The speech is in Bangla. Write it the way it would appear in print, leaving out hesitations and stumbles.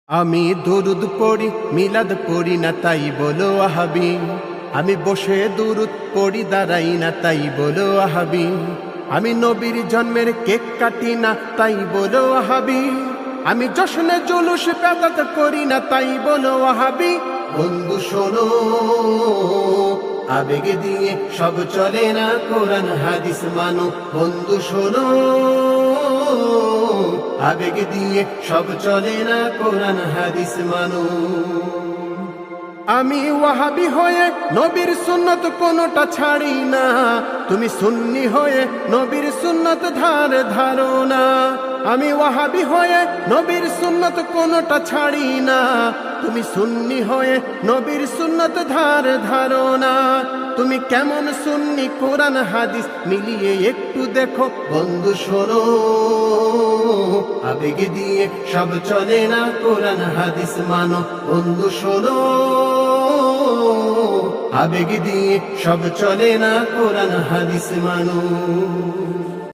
আমি দুরুদ পড়ি মিলাদ পড়ি না তাই বলো ওয়াহাবি। আমি বসে দুরুদ পড়ি দাঁড়াই না তাই বলো ওয়াহাবি। আমি নবীর জন্মের কেক কাটি না তাই বলো ওয়াহাবি। আমি জশ্নে জুলুস বেদাত করি না তাই বলো ওয়াহাবি। বন্ধু শোনো, আবেগে দিয়ে সব চলে না, কোরআন হাদিস মানো। বন্ধু শোনো, আবেগ দিয়ে সব চলে না, কোরআন হাদিস মানো। আমি ওয়াহাবি হয়ে নবীর সুন্নত কোনটা ছাড়ি না, তুমি সুন্নি হয়ে নবীর সুন্নত ধারো না। আমি ওয়াহাবি হয়ে নবীর সুন্নত কোনটা ছাড়ি না, তুমি সুন্নি হয়ে নবীর সুন্নত ধারো না। তুমি কেমন সুন্নি কোরআন হাদিস মিলিয়ে একটু দেখো। বন্ধু শোনো, আবেগ দিয়ে সব চলে না, কোরআন হাদিস মানো। বন্ধু শোনো, আবেগ দিয়ে সব চলে না, কোরআন হাদিস মানো।